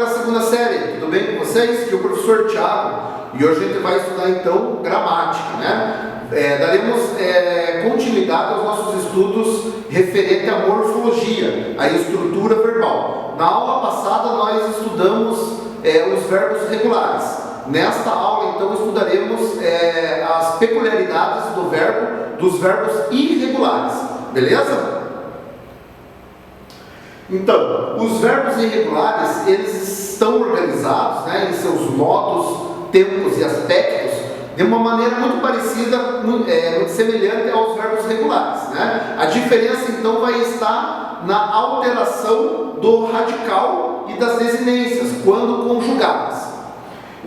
da segunda série, tudo bem com vocês? Aqui é o professor Thiago e hoje a gente vai estudar então gramática, né? Daremos continuidade aos nossos estudos referente à morfologia, à estrutura verbal. Na aula passada nós estudamos os verbos regulares. Nesta aula então estudaremos as peculiaridades dos verbos irregulares, beleza? Então, os verbos irregulares, eles estão organizados, né, em seus modos, tempos e aspectos de uma maneira muito parecida, muito semelhante aos verbos regulares, né? A diferença então vai estar na alteração do radical e das desinências quando conjugadas.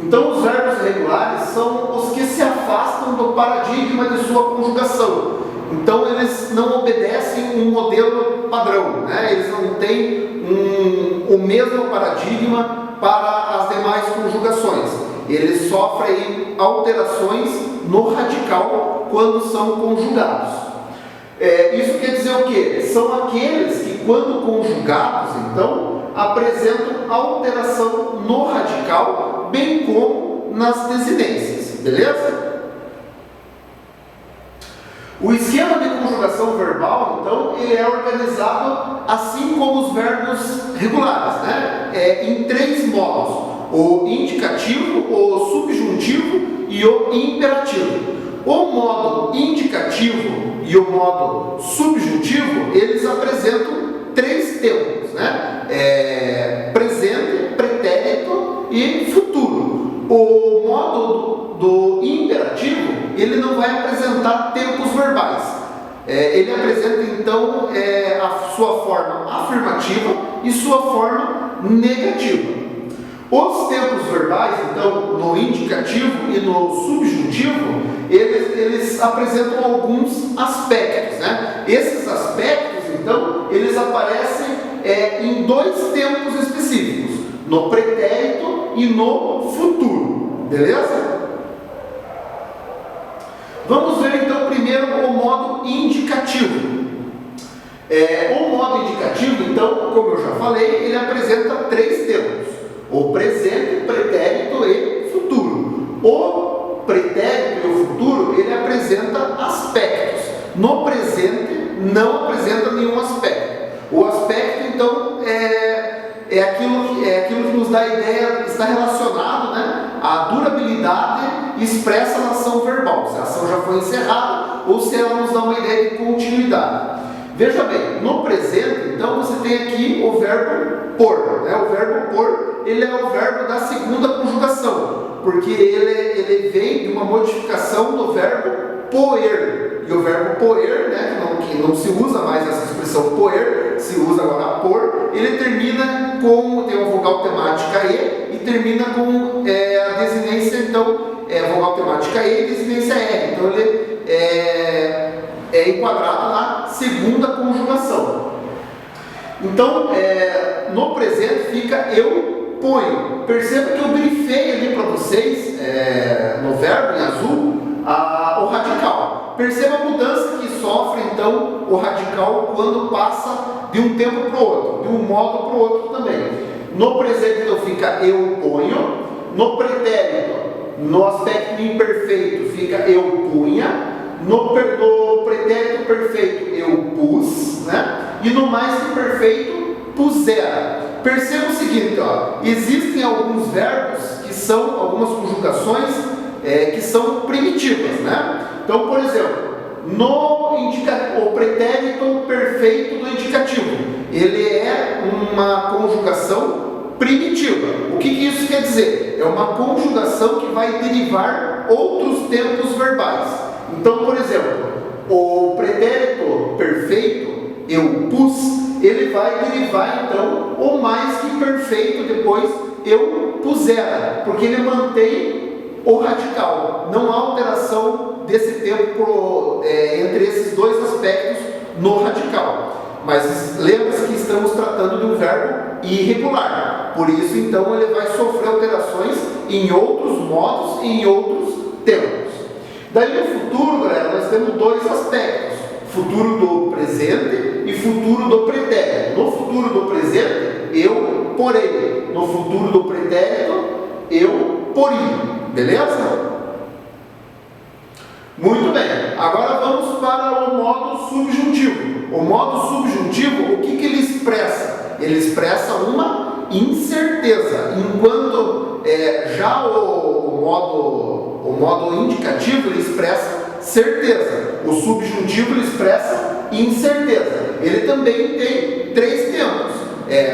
Então, os verbos regulares são os que se afastam do paradigma de sua conjugação. Então, eles não obedecem um modelo padrão, né? Eles não têm o mesmo paradigma para as demais conjugações. Eles sofrem alterações no radical quando são conjugados. Isso quer dizer o quê? São aqueles que, quando conjugados, então, apresentam alteração no radical, bem como nas desinências, beleza? O esquema de conjugação verbal, então, ele é organizado assim como os verbos regulares, né? Em três modos: o indicativo, o subjuntivo e o imperativo. O modo indicativo e o modo subjuntivo, eles apresentam três tempos, né? Presente, pretérito e futuro. O modo do imperativo, ele não vai apresentar tempos verbais. Ele apresenta então a sua forma afirmativa e sua forma negativa. Os tempos verbais, então, no indicativo e no subjuntivo, eles apresentam alguns aspectos, né? Esses aspectos, então, eles aparecem em dois tempos específicos: no pretérito e no futuro, beleza? Vamos ver então primeiro o modo indicativo. O modo indicativo, então, como eu já falei, ele apresenta três tempos: o presente, pretérito e futuro. O pretérito e o futuro, ele apresenta aspectos. No presente não apresenta nenhum aspecto. O aspecto, então, é aquilo que nos dá a ideia, está relacionado, né, à durabilidade expressa na ação verbal, se a ação já foi encerrada ou se ela nos dá uma ideia de continuidade. Veja bem, no presente, então, você tem aqui o verbo por, né? O verbo por, ele é o verbo da segunda conjugação, porque ele vem de uma modificação do verbo poer. E o verbo poer, né, que não se usa mais essa expressão poer, se usa agora por, ele termina tem uma vogal temática E termina com a desinência, então, vogal temática E e desinência R. Então, ele é enquadrado na segunda conjugação. Então, no presente fica eu ponho. Perceba que eu grifei ali para vocês, no verbo em azul, o radical. Perceba a mudança que sofre, então, o radical quando passa de um tempo para o outro, de um modo para o outro também. No presente, então, fica eu ponho. No pretérito, no aspecto imperfeito, fica eu punha. No pretérito perfeito, eu pus, né? E no mais que perfeito, pusera. Perceba o seguinte, ó, existem alguns verbos que são, algumas conjugações que são primitivas, né? Então, por exemplo, o pretérito perfeito do indicativo, ele é uma conjugação primitiva. O que isso quer dizer? É uma conjugação que vai derivar outros tempos verbais. Então, por exemplo, o pretérito perfeito, eu pus, ele vai derivar, então, o mais que perfeito depois, eu pusera, porque ele mantém o radical. Não há alteração desse tempo entre esses dois aspectos no radical. Mas lembra-se que estamos tratando de um verbo irregular. Por isso, então, ele vai sofrer alterações em outros modos e em outros tempos. Daí no futuro, galera, nós temos dois aspectos: futuro do presente e futuro do pretérito. No futuro do presente, eu porei. No futuro do pretérito, eu poria. Beleza? Muito bem. Agora vamos para o modo subjuntivo. O modo subjuntivo, o que ele expressa? Ele expressa uma incerteza, enquanto já o modo indicativo ele expressa certeza. O subjuntivo ele expressa incerteza. Ele também tem 3 tempos: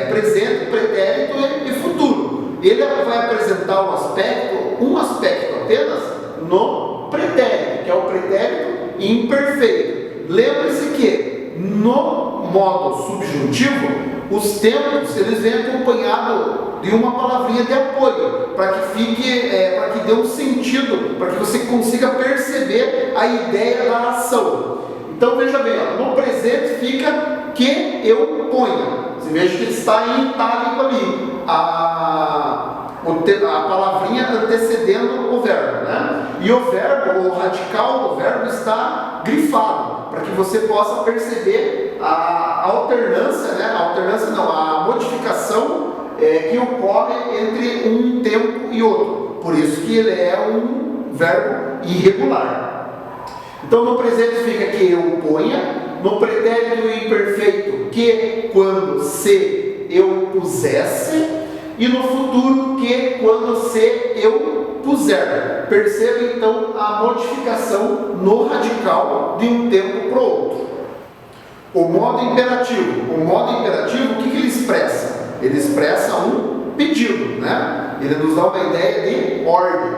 presente, pretérito e futuro. Ele vai apresentar um aspecto apenas no pretérito, que é o pretérito imperfeito. Lembre-se que no modo subjuntivo os tempos eles vêm acompanhados de uma palavrinha de apoio, para que dê um sentido, para que você consiga perceber a ideia da ação. Então veja bem, no presente fica que eu ponha. Você veja que está em itálico ali, a palavrinha antecedendo o verbo, né? E o verbo, o radical do verbo está grifado, para que você possa perceber a alternância, né? A modificação que ocorre entre um tempo e outro. Por isso que ele é um verbo irregular. Então no presente fica que eu ponha, no pretérito imperfeito que quando se eu pusesse, e no futuro que quando se eu puser. Perceba então a modificação no radical de um tempo para o outro. O modo imperativo. O modo imperativo, o que ele expressa? Ele expressa um pedido, né? Ele nos dá uma ideia de ordem.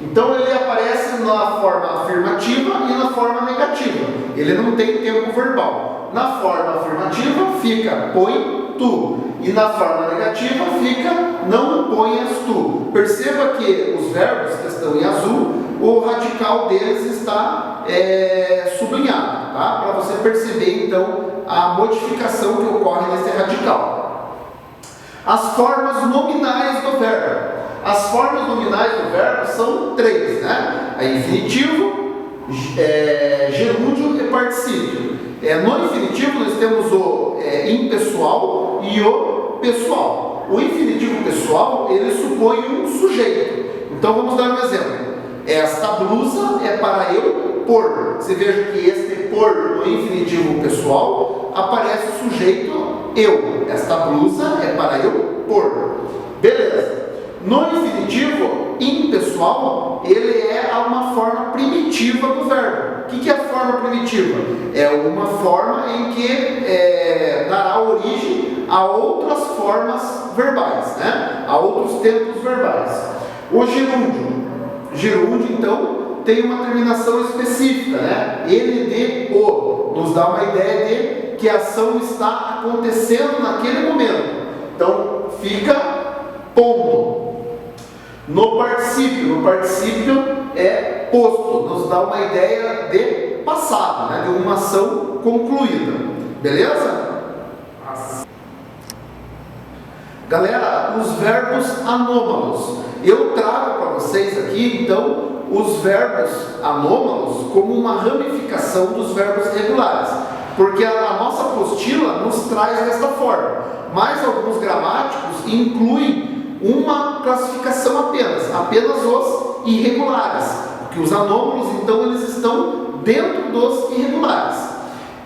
Então ele aparece na forma afirmativa e na forma negativa. Ele não tem tempo verbal. Na forma afirmativa fica põe tu, e na forma negativa fica não ponhas tu. Perceba que os verbos que estão em azul, o radical deles está sublinhado, tá? Para você perceber então a modificação que ocorre nesse radical. As formas nominais do verbo. As formas nominais do verbo são 3, né? A infinitivo, gerúndio e particípio. No infinitivo nós temos o impessoal e o pessoal. O infinitivo pessoal, ele supõe um sujeito. Então vamos dar um exemplo. Esta blusa é para eu pôr. Você veja que este pôr no infinitivo pessoal aparece o sujeito eu. Esta blusa é para eu pôr. Beleza. No infinitivo impessoal, ele é uma forma primitiva do verbo. O que é a forma primitiva? É uma forma em que dará origem a outras formas verbais, né? A outros tempos verbais. O gerúndio, então, tem uma terminação específica, né? Ele de o, nos dá uma ideia de que a ação está acontecendo naquele momento. Então, fica pondo. No particípio é posto, nos dá uma ideia de passado, né? De uma ação concluída. Beleza? Galera, os verbos anômalos. Eu trago para vocês aqui, então, os verbos anômalos como uma ramificação dos verbos regulares. Porque a nossa apostila nos traz desta forma. Mas alguns gramáticos incluem uma classificação apenas os irregulares, porque os anômalos, então, eles estão dentro dos irregulares.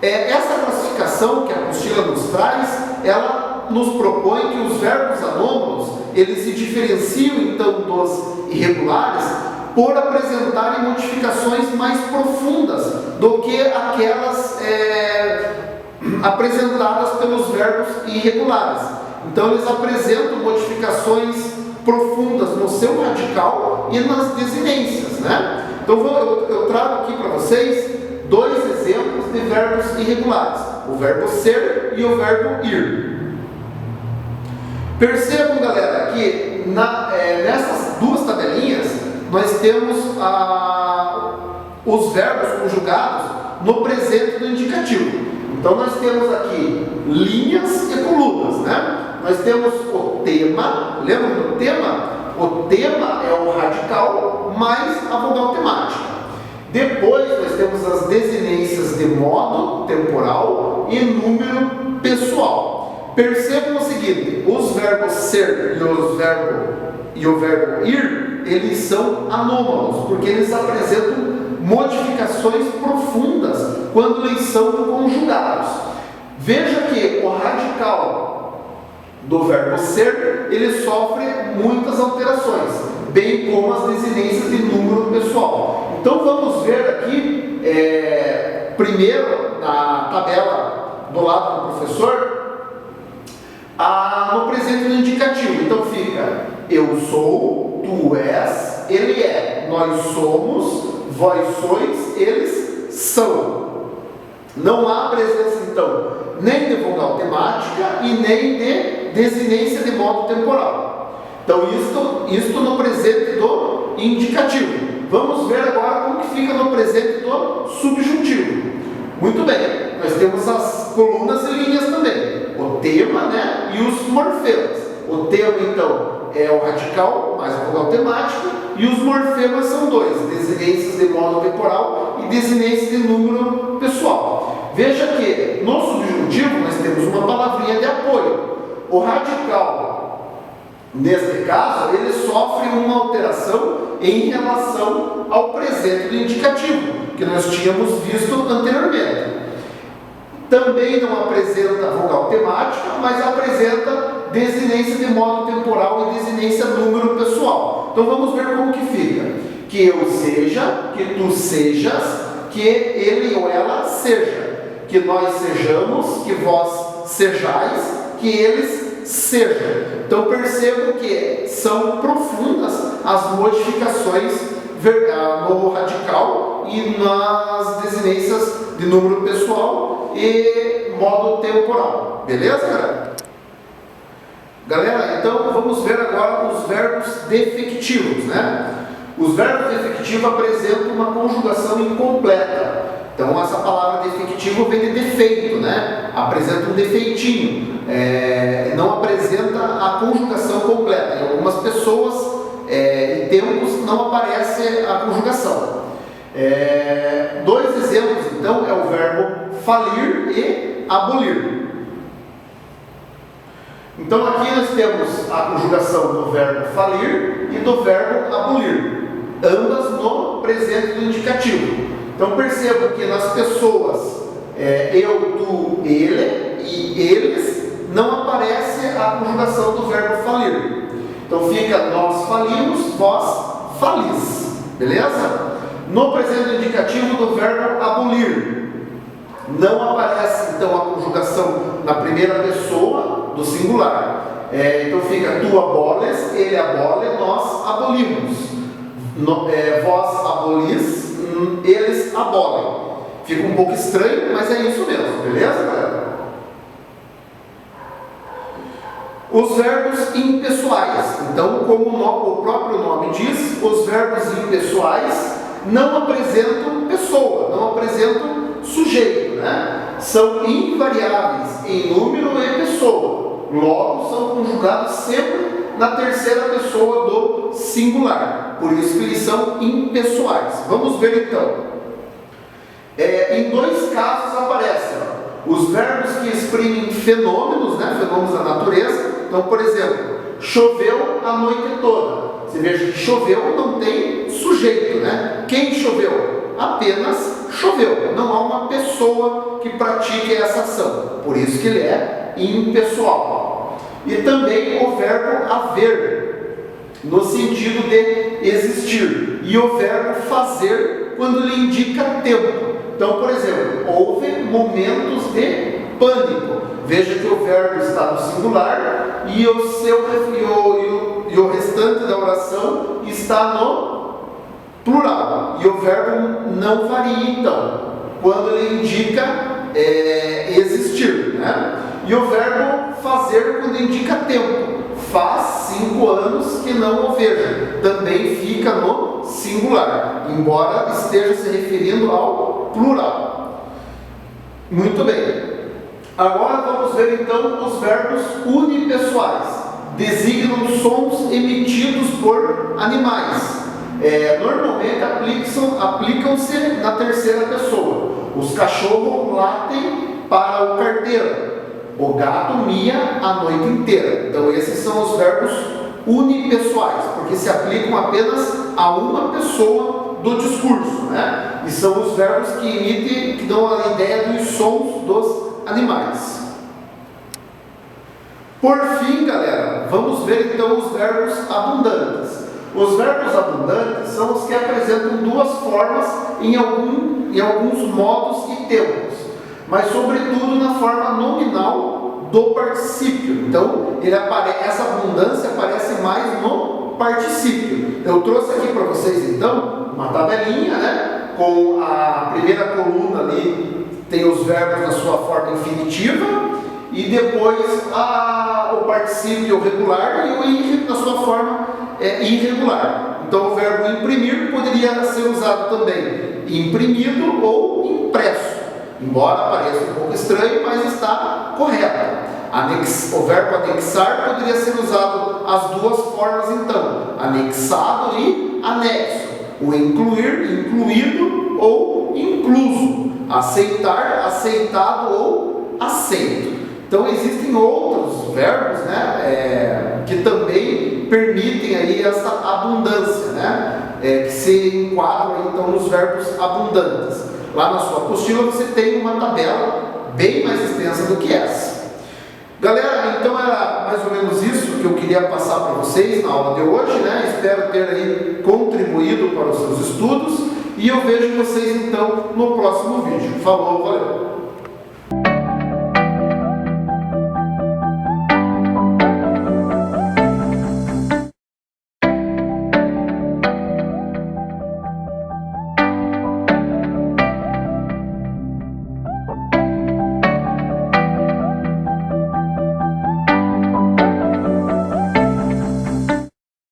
Essa classificação que a apostila nos traz, ela nos propõe que os verbos anômalos, eles se diferenciam, então, dos irregulares, por apresentarem modificações mais profundas do que aquelas apresentadas pelos verbos irregulares. Então eles apresentam modificações profundas no seu radical e nas desinências, né? Então eu trago aqui para vocês 2 exemplos de verbos irregulares: o verbo ser e o verbo ir. Percebam, galera, que nessas 2 tabelinhas nós temos os verbos conjugados no presente do indicativo. Então nós temos aqui linhas e colunas, né? Nós temos o tema. Lembra do tema? O tema é o radical mais a vogal temática. Depois nós temos as desinências de modo temporal e número pessoal. percebam o seguinte: os verbos ser e o verbo ir, eles são anômalos, porque eles apresentam modificações profundas quando eles são conjugados. Veja que o radical do verbo ser, ele sofre muitas alterações, bem como as desinências de número pessoal. Então vamos ver aqui, primeiro, na tabela do lado do professor, no presente do indicativo. Então fica: eu sou, tu és, ele é, nós somos, vós sois, eles são. Não há presença, então, nem de vogal temática e nem de desinência de modo temporal. Então, isto no presente do indicativo. Vamos ver agora como que fica no presente do subjuntivo. Muito bem, nós temos as colunas e linhas também. O tema, né, e os morfemas. O tema, então, é o radical mais o vogal temático, e os morfemas são dois: desinências de modo temporal e desinências de número pessoal. Veja que no subjuntivo nós temos uma palavrinha de apoio. O radical, neste caso, ele sofre uma alteração em relação ao presente do indicativo, que nós tínhamos visto anteriormente. Também não apresenta vogal temática, mas apresenta desinência de modo temporal e desinência número pessoal. Então vamos ver como que fica: que eu seja, que tu sejas, que ele ou ela seja, que nós sejamos, que vós sejais, que eles sejam. Então percebam que são profundas as modificações no radical e nas desinências de número pessoal e modo temporal. Beleza, galera? Galera, então vamos ver agora os verbos defectivos, né? Os verbos defectivos apresentam uma conjugação incompleta. Então essa palavra defectivo vem de defeito, né? Apresenta um defeitinho, não apresenta a conjugação completa. Em algumas pessoas e tempos não aparece a conjugação. Dois exemplos, então, é o verbo falir e abolir. Então aqui nós temos a conjugação do verbo falir e do verbo abolir, ambas no presente do indicativo. Então percebam que nas pessoas eu, tu, ele e eles não aparece a conjugação do verbo falir. Então fica: nós falimos, vós falis. Beleza? No presente indicativo do verbo abolir, não aparece então a conjugação na primeira pessoa do singular. Então fica: tu aboles, ele abole, nós abolimos. Vós abolis, eles abolem. Fica um pouco estranho, mas é isso mesmo. Beleza, galera? Os verbos impessoais. Então, como o próprio nome diz, os verbos impessoais não apresentam pessoa, não apresentam sujeito, né? São invariáveis em número e pessoa. Logo, são conjugados sempre na terceira pessoa do singular. Por isso que eles são impessoais. Vamos ver então. Em dois casos aparecem os verbos que exprimem fenômenos, né? Fenômenos da natureza. Então, por exemplo, choveu a noite toda. Você veja que choveu não tem sujeito, né? Quem choveu? Apenas choveu. Não há uma pessoa que pratique essa ação. Por isso que ele é impessoal. E também o verbo haver, no sentido de existir. E o verbo fazer, quando ele indica tempo. Então, por exemplo, houve momentos de pânico. Veja que o verbo está no singular e o restante da oração está no plural. E o verbo não varia, então, quando ele indica existir, né? E o verbo fazer quando indica tempo. Faz 5 anos que não o vejo. Também fica no singular, embora esteja se referindo ao plural. Muito bem. Agora vamos ver então os verbos unipessoais. Designam sons emitidos por animais. Normalmente aplicam-se na terceira pessoa. Os cachorros latem para o carteiro. o gato mia a noite inteira. Então esses são os verbos unipessoais, porque se aplicam apenas a uma pessoa do discurso, né? E são os verbos que dão a ideia dos sons dos animais. Por fim, galera, vamos ver então os verbos abundantes. Os verbos abundantes são os que apresentam duas formas em alguns modos e tempos, mas sobretudo na forma nominal do particípio. Então, essa abundância aparece mais no particípio. Eu trouxe aqui para vocês então uma tabelinha, né? Com a primeira coluna ali tem os verbos na sua forma infinitiva e depois o particípio regular e o na sua forma irregular. Então o verbo imprimir poderia ser usado também imprimido ou impresso, embora pareça um pouco estranho, mas está correto. O verbo anexar poderia ser usado as duas formas então, anexado e anexo. O incluir, incluído ou incluso. Aceitar, aceitado ou aceito. Então existem outros verbos, né, que também permitem aí essa abundância, né, que se enquadram então nos verbos abundantes. Lá na sua apostila você tem uma tabela bem mais extensa do que essa. Galera, então era mais ou menos isso que eu queria passar para vocês na aula de hoje, né? Espero ter aí contribuído para os seus estudos e eu vejo vocês então no próximo vídeo. Falou, valeu!